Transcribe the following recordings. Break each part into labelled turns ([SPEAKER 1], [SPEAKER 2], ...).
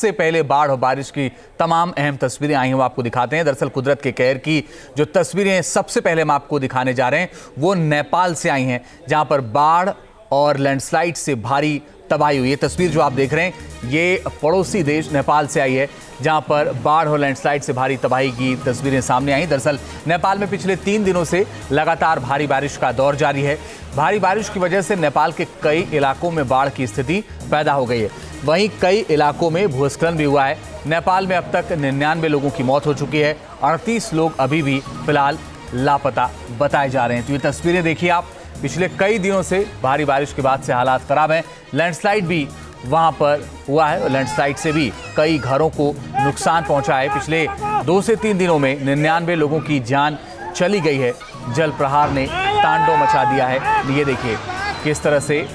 [SPEAKER 1] सबसे पहले बाढ़ और बारिश की तमाम अहम तस्वीरें आई हैं वो आपको दिखाते हैं। दरअसल कुदरत के कहर की जो तस्वीरें सबसे पहले हम आपको दिखाने जा रहे हैं वो नेपाल से आई हैं, जहां पर बाढ़ और लैंडस्लाइड से भारी तबाही हुई है। तस्वीर जो आप देख रहे हैं ये पड़ोसी देश नेपाल से आई है, जहां पर बाढ़ और लैंडस्लाइड से भारी तबाही की तस्वीरें सामने आई। दरअसल नेपाल में पिछले 3 दिनों से लगातार भारी बारिश का दौर जारी है। भारी बारिश की वजह से नेपाल के कई इलाकों में बाढ़ की स्थिति पैदा हो गई है। वहीं कई इलाकों में भूस्खलन भी हुआ है। नेपाल में अब तक 99 लोगों की मौत हो चुकी है। 38 लोग अभी भी फिलहाल लापता बताए जा रहे हैं। तो ये तस्वीरें देखिए आप, पिछले कई दिनों से भारी बारिश के बाद से हालात खराब हैं। लैंडस्लाइड भी वहां पर हुआ है और लैंडस्लाइड से भी कई घरों को नुकसान पहुंचा है। पिछले 2 से 3 दिनों में 99 लोगों की जान चली गई है। जल प्रहार ने तांडव मचा दिया है। ये देखिए किस तरह से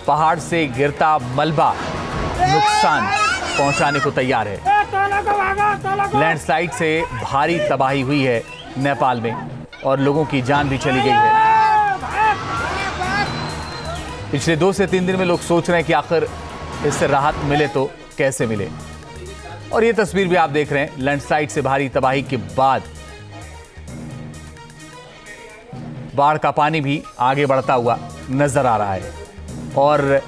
[SPEAKER 1] पहाड़ से गिरता मलबा नुकसान पहुंचाने को तैयार है। लैंडस्लाइड से भारी तबाही हुई है नेपाल में और लोगों की जान भी चली गई है। पिछले 2 से 3 दिन में लोग सोच रहे हैं कि आखिर इससे राहत मिले तो कैसे मिले। और ये तस्वीर भी आप देख रहे हैं, लैंडस्लाइड से भारी तबाही के बाद बाढ़ का पानी भी आगे बढ़ता हुआ नजर आ रहा है और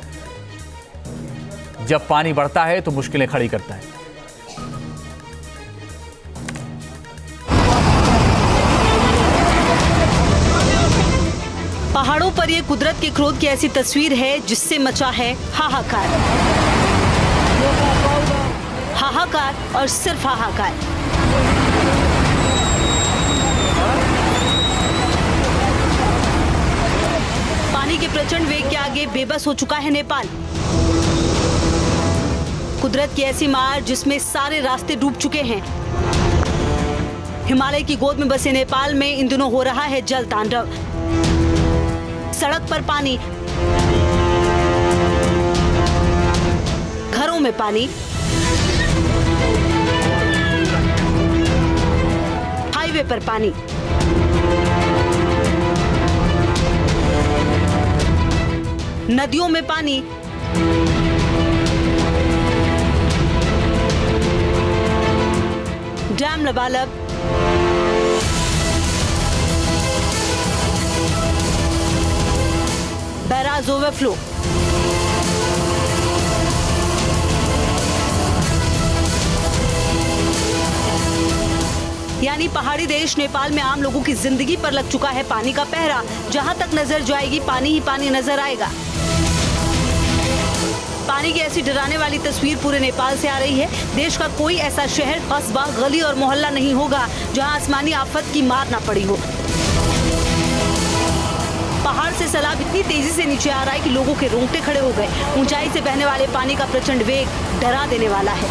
[SPEAKER 1] जब पानी बढ़ता है तो मुश्किलें खड़ी करता है।
[SPEAKER 2] पहाड़ों पर ये कुदरत के क्रोध की ऐसी तस्वीर है जिससे मचा है हाहाकार। हाहाकार और सिर्फ हाहाकार। पानी के प्रचंड वेग के आगे बेबस हो चुका है नेपाल। कुदरत की ऐसी मार जिसमें सारे रास्ते डूब चुके हैं। हिमालय की गोद में बसे नेपाल में इन दिनों हो रहा है जल तांडव। सड़क पर पानी, घरों में पानी, हाईवे पर पानी, नदियों में पानी, डैम लबालब, बैराज ओवरफ्लो। यानी पहाड़ी देश नेपाल में आम लोगों की जिंदगी पर लग चुका है पानी का पहरा। जहां तक नजर जाएगी पानी ही पानी नजर आएगा। पानी की ऐसी डराने वाली तस्वीर पूरे नेपाल से आ रही है। देश का कोई ऐसा शहर, कस्बा, गली और मोहल्ला नहीं होगा जहां आसमानी आफत की मार ना पड़ी हो। पहाड़ से सैलाब इतनी तेजी से नीचे आ रहा है कि लोगों के रोंगटे खड़े हो गए। ऊंचाई से बहने वाले पानी का प्रचंड वेग डरा देने वाला है।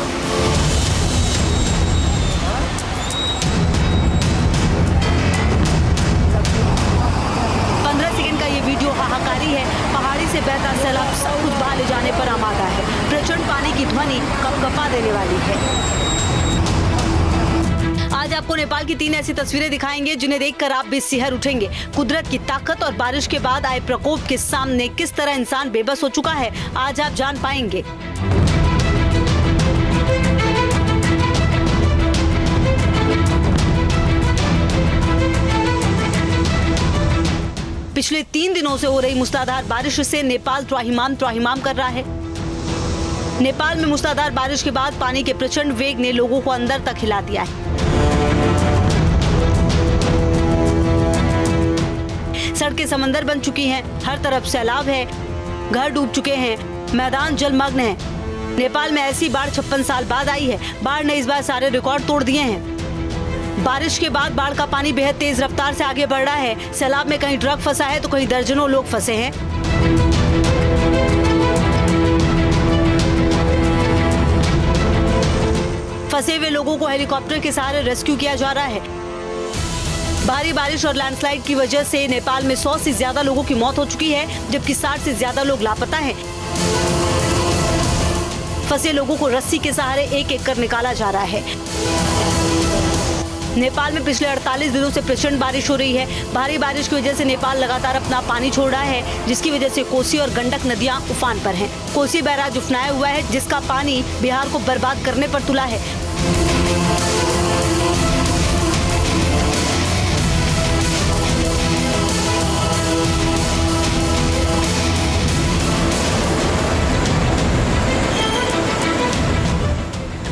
[SPEAKER 2] का ये वीडियो हाहाकारी है। पहाड़ी से बहता सैलाब सब कुछ बहा ले जाने पर आमादा है। प्रचंड पानी की ध्वनि कपकपा देने वाली है। आज आपको नेपाल की 3 ऐसी तस्वीरें दिखाएंगे जिन्हें देखकर आप भी सिहर उठेंगे। कुदरत की ताकत और बारिश के बाद आए प्रकोप के सामने किस तरह इंसान बेबस हो चुका है, आज आप जान पाएंगे। पिछले 3 दिनों से हो रही मूसलाधार बारिश से नेपाल त्राहिमाम कर रहा है। नेपाल में मूसलाधार बारिश के बाद पानी के प्रचंड वेग ने लोगों को अंदर तक हिला दिया है। सड़कें समंदर बन चुकी हैं, हर तरफ सैलाब है, घर डूब चुके हैं, मैदान जलमग्न है। नेपाल में ऐसी बाढ़ 56 साल बाद आई है। बाढ़ ने इस बार सारे रिकॉर्ड तोड़ दिए हैं। बारिश के बाद बाढ़ का पानी बेहद तेज रफ्तार से आगे बढ़ रहा है। सैलाब में कहीं ट्रक फंसा है तो कहीं दर्जनों लोग फंसे हैं। फंसे हुए लोगों को हेलीकॉप्टर के सहारे रेस्क्यू किया जा रहा है। भारी बारिश और लैंडस्लाइड की वजह से नेपाल में 100 से ज्यादा लोगों की मौत हो चुकी है, जबकि 60 से ज्यादा लोग लापता हैं। फंसे लोगों को रस्सी के सहारे एक एक कर निकाला जा रहा है। नेपाल में पिछले 48 दिनों से प्रचंड बारिश हो रही है। भारी बारिश की वजह से नेपाल लगातार अपना पानी छोड़ रहा है, जिसकी वजह से कोसी और गंडक नदियां उफान पर हैं। कोसी बैराज उफनाया हुआ है, जिसका पानी बिहार को बर्बाद करने पर तुला है।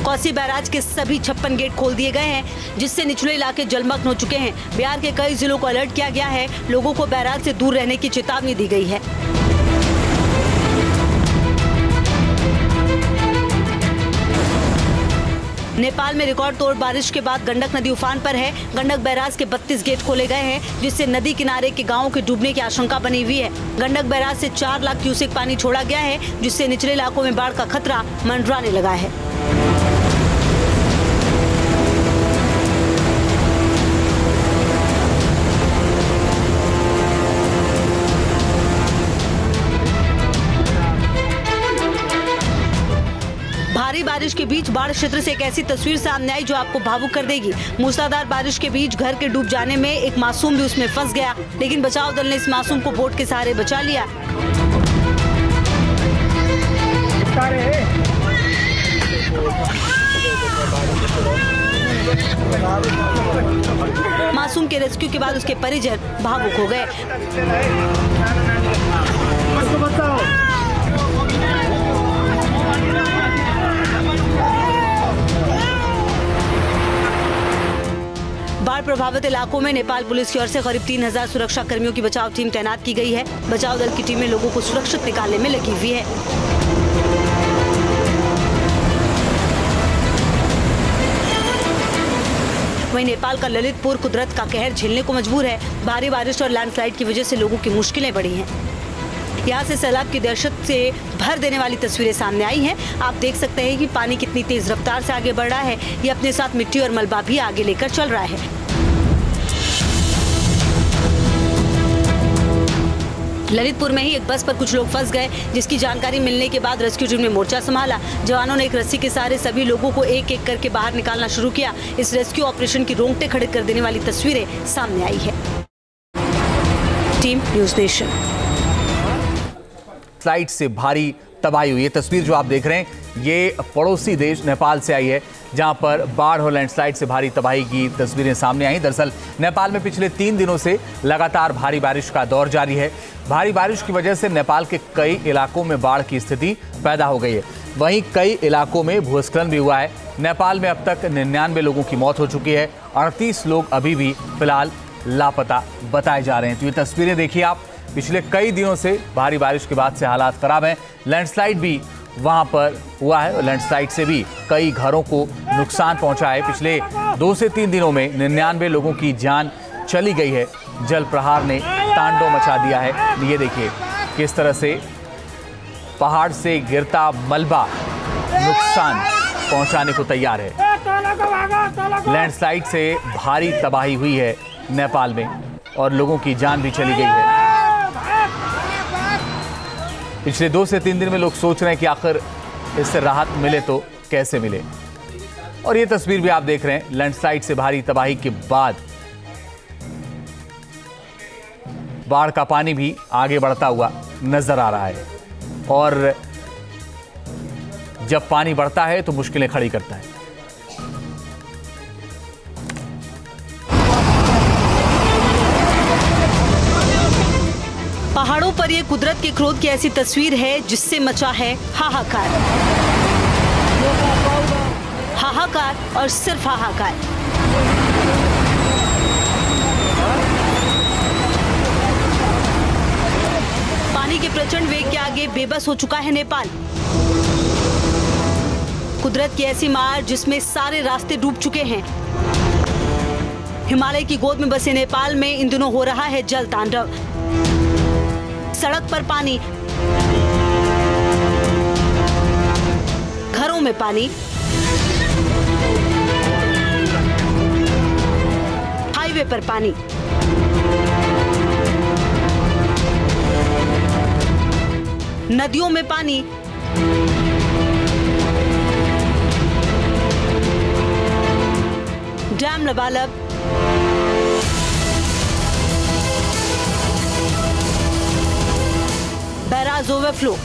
[SPEAKER 2] कोसी बैराज के सभी 56 गेट खोल दिए गए हैं, जिससे निचले इलाके जलमग्न हो चुके हैं। बिहार के कई जिलों को अलर्ट किया गया है। लोगों को बैराज से दूर रहने की चेतावनी दी गई है। नेपाल में रिकॉर्ड तोड़ बारिश के बाद गंडक नदी उफान पर है। गंडक बैराज के 32 गेट खोले गए हैं, जिससे नदी किनारे के गांवों के डूबने की आशंका बनी हुई है। गंडक बैराज से 4 लाख क्यूसेक पानी छोड़ा गया है, जिससे निचले इलाकों में बाढ़ का खतरा मंडराने लगा है। भारी बारिश के बीच बाढ़ क्षेत्र से एक ऐसी तस्वीर सामने आई जो आपको भावुक कर देगी। मूसलाधार बारिश के बीच घर के डूब जाने में एक मासूम भी उसमें फंस गया, लेकिन बचाव दल ने इस मासूम को बोट के सहारे बचा लिया। मासूम के रेस्क्यू के बाद उसके परिजन भावुक हो गए। बाढ़ प्रभावित इलाकों में नेपाल पुलिस की ओर से करीब 3000 सुरक्षा कर्मियों की बचाव टीम तैनात की गई है। बचाव दल की टीमें लोगों को सुरक्षित निकालने में लगी हुई है। वहीं नेपाल का ललितपुर कुदरत का कहर झेलने को मजबूर है। भारी बारिश और लैंडस्लाइड की वजह से लोगों की मुश्किलें बढ़ी हैं। यहाँ से सैलाब की दहशत से भर देने वाली तस्वीरें सामने आई हैं। आप देख सकते हैं कि पानी कितनी तेज रफ्तार से आगे बढ़ रहा है। ये अपने साथ मिट्टी और मलबा भी आगे लेकर चल रहा है। ललितपुर में ही एक बस पर कुछ लोग फंस गए, जिसकी जानकारी मिलने के बाद रेस्क्यू टीम ने मोर्चा संभाला। जवानों ने एक रस्सी के सहारे सभी लोगों को एक एक करके बाहर निकालना शुरू किया। इस रेस्क्यू ऑपरेशन की रोंगटे खड़े कर देने वाली तस्वीरें सामने आई है। Team news nation.
[SPEAKER 1] स्लाइड से भारी तबाही हुई। ये तस्वीर जो आप देख रहे हैं ये पड़ोसी देश नेपाल से आई है, जहां पर बाढ़ और लैंडस्लाइड से भारी तबाही की तस्वीरें सामने आई। दरअसल नेपाल में पिछले 3 दिनों से लगातार भारी बारिश का दौर जारी है। भारी बारिश की वजह से नेपाल के कई इलाकों में बाढ़ की स्थिति पैदा हो गई है। वहीं कई इलाकों में भूस्खलन भी हुआ है। नेपाल में अब तक 99 लोगों की मौत हो चुकी है। 38 लोग अभी भी फिलहाल लापता बताए जा रहे हैं। तो ये तस्वीरें देखिए आप, पिछले कई दिनों से भारी बारिश के बाद से हालात खराब हैं। लैंडस्लाइड भी वहां पर हुआ है और लैंडस्लाइड से भी कई घरों को नुकसान पहुंचा है। पिछले 2 से 3 दिनों में 99 लोगों की जान चली गई है। जल प्रहार ने तांडव मचा दिया है। ये देखिए किस तरह से पहाड़ से गिरता मलबा नुकसान पहुंचाने को तैयार है। लैंडस्लाइड से भारी तबाही हुई है नेपाल में और लोगों की जान भी चली गई है। पिछले 2 से 3 दिन में लोग सोच रहे हैं कि आखिर इससे राहत मिले तो कैसे मिले। और ये तस्वीर भी आप देख रहे हैं, लैंडस्लाइड से भारी तबाही के बाद बाढ़ का पानी भी आगे बढ़ता हुआ नजर आ रहा है और जब पानी बढ़ता है तो मुश्किलें खड़ी करता है।
[SPEAKER 2] पहाड़ों पर ये कुदरत के क्रोध की ऐसी तस्वीर है जिससे मचा है हाहाकार। हाहाकार और सिर्फ हाहाकार। पानी के प्रचंड वेग के आगे बेबस हो चुका है नेपाल। कुदरत की ऐसी मार जिसमें सारे रास्ते डूब चुके हैं। हिमालय की गोद में बसे नेपाल में इन दिनों हो रहा है जल तांडव। सड़क पर पानी, घरों में पानी, हाईवे पर पानी, नदियों में पानी, डैम बालक बैराज ओवरफ्लो।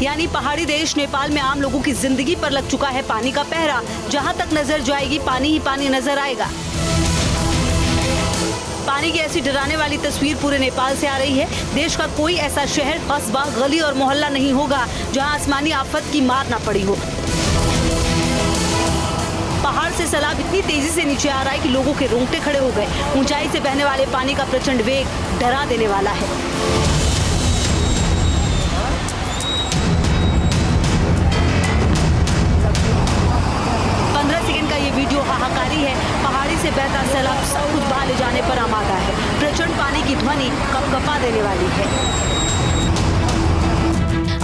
[SPEAKER 2] यानी पहाड़ी देश नेपाल में आम लोगों की जिंदगी पर लग चुका है पानी का पहरा। जहां तक नजर जाएगी पानी ही पानी नजर आएगा। पानी की ऐसी डराने वाली तस्वीर पूरे नेपाल से आ रही है। देश का कोई ऐसा शहर, कस्बा, गली और मोहल्ला नहीं होगा जहां आसमानी आफत की मार ना पड़ी हो। पहाड़ से सैलाब इतनी तेजी से नीचे आ रहा है कि लोगों के रोंगटे खड़े हो गए। ऊंचाई से बहने वाले पानी का प्रचंड वेग डरा देने वाला है। का ये वीडियो हाहाकारी है। पहाड़ी से बहता सैलाब सब कुछ बहा ले जाने पर आमादा है। प्रचंड पानी की ध्वनि कपकपा देने वाली है।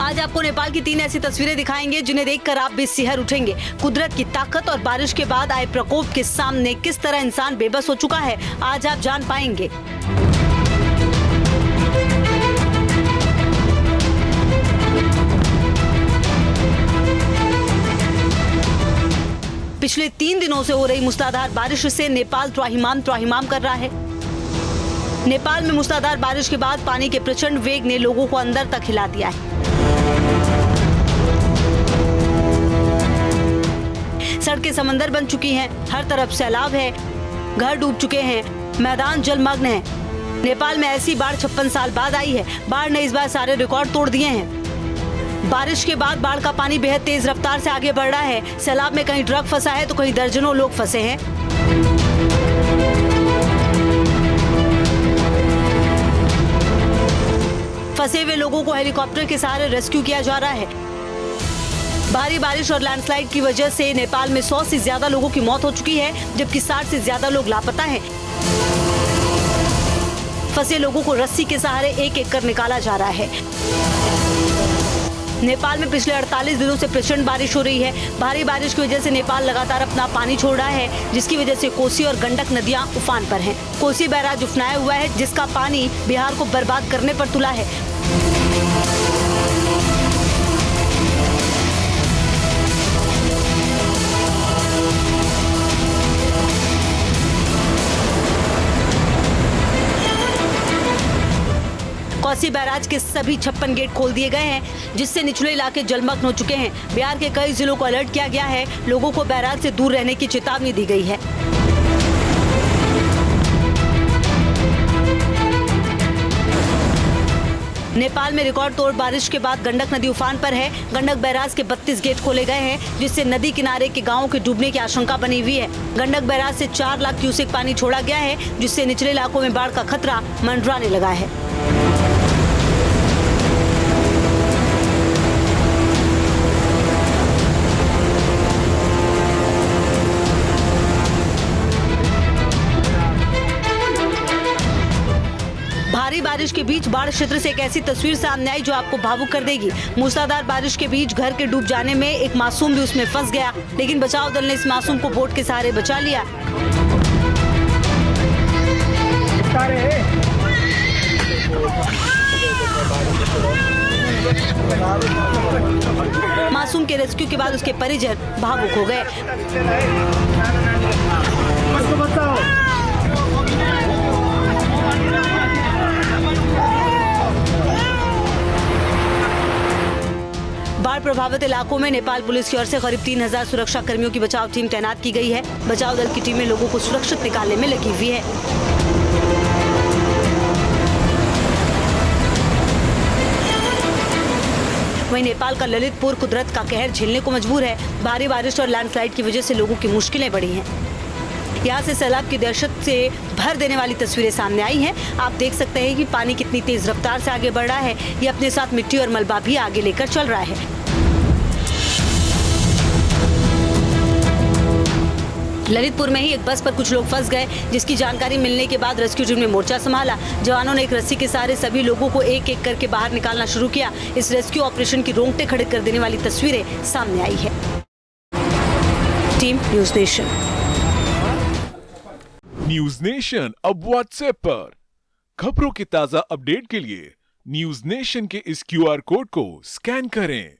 [SPEAKER 2] आज आपको नेपाल की 3 ऐसी तस्वीरें दिखाएंगे जिन्हें देखकर आप भी सिहर उठेंगे। कुदरत की ताकत और बारिश के बाद आए प्रकोप के सामने किस तरह इंसान बेबस हो चुका है, आज आप जान पाएंगे। पिछले 3 दिनों से हो रही मूसलाधार बारिश से नेपाल त्राहिमाम कर रहा है। नेपाल में मूसलाधार बारिश के बाद पानी के प्रचंड वेग ने लोगों को अंदर तक हिला दिया है। सड़कें समंदर बन चुकी हैं, हर तरफ सैलाब है, घर डूब चुके हैं, मैदान जलमग्न है। नेपाल में ऐसी बाढ़ 56 साल बाद आई है। बाढ़ ने इस बार सारे रिकॉर्ड तोड़ दिए हैं। बारिश के बाद बाढ़ का पानी बेहद तेज रफ्तार से आगे बढ़ रहा है। सैलाब में कहीं ट्रक फंसा है तो कहीं दर्जनों लोग फंसे हैं। फंसे हुए लोगों को हेलीकॉप्टर के सहारे रेस्क्यू किया जा रहा है। भारी बारिश और लैंडस्लाइड की वजह से नेपाल में 100 से ज्यादा लोगों की मौत हो चुकी है, जबकि 60 से ज्यादा लोग लापता हैं। फंसे लोगों को रस्सी के सहारे एक एक कर निकाला जा रहा है। नेपाल में पिछले 48 दिनों से प्रचंड बारिश हो रही है। भारी बारिश की वजह से नेपाल लगातार अपना पानी छोड़ रहा है, जिसकी वजह से कोसी और गंडक नदियां उफान पर हैं। कोसी बैराज उफनाया हुआ है, जिसका पानी बिहार को बर्बाद करने पर तुला है। कोसी बैराज के सभी 56 गेट खोल दिए गए हैं, जिससे निचले इलाके जलमग्न हो चुके हैं। बिहार के कई जिलों को अलर्ट किया गया है। लोगों को बैराज से दूर रहने की चेतावनी दी गई है। नेपाल में रिकॉर्ड तोड़ बारिश के बाद गंडक नदी उफान पर है। गंडक बैराज के 32 गेट खोले गए हैं, जिससे नदी किनारे के गांवों के डूबने की आशंका बनी हुई है। गंडक बैराज से 4 लाख क्यूसेक पानी छोड़ा गया है, जिससे निचले इलाकों में बाढ़ का खतरा मंडराने लगा है। भारी बारिश के बीच बाढ़ क्षेत्र से एक ऐसी तस्वीर सामने आई जो आपको भावुक कर देगी। मूसलाधार बारिश के बीच घर के डूब जाने में एक मासूम भी उसमें फंस गया, लेकिन बचाव दल ने इस मासूम को बोट के सहारे बचा लिया। मासूम के रेस्क्यू के बाद उसके परिजन भावुक हो गए। बाढ़ प्रभावित इलाकों में नेपाल पुलिस की ओर से करीब 3000 सुरक्षा कर्मियों की बचाव टीम तैनात की गई है। बचाव दल की टीमें लोगों को सुरक्षित निकालने में लगी हुई है। वहीं नेपाल का ललितपुर कुदरत का कहर झेलने को मजबूर है। भारी बारिश और लैंडस्लाइड की वजह से लोगों की मुश्किलें बढ़ी हैं। यहाँ से सैलाब की दहशत से भर देने वाली तस्वीरें सामने आई हैं। आप देख सकते हैं कि पानी कितनी तेज रफ्तार से आगे बढ़ रहा है। ये अपने साथ मिट्टी और मलबा भी आगे लेकर चल रहा है। ललितपुर में ही एक बस पर कुछ लोग फंस गए, जिसकी जानकारी मिलने के बाद रेस्क्यू टीम ने मोर्चा संभाला। जवानों ने एक रस्सी के सहारे सभी लोगों को एक एक करके बाहर निकालना शुरू किया। इस रेस्क्यू ऑपरेशन की रोंगटे खड़े कर देने वाली तस्वीरें सामने आई है। Team news nation.
[SPEAKER 3] News nation अब व्हाट्सएप पर खबरों की ताजा अपडेट के लिए न्यूज नेशन के इस क्यूआर कोड को स्कैन करें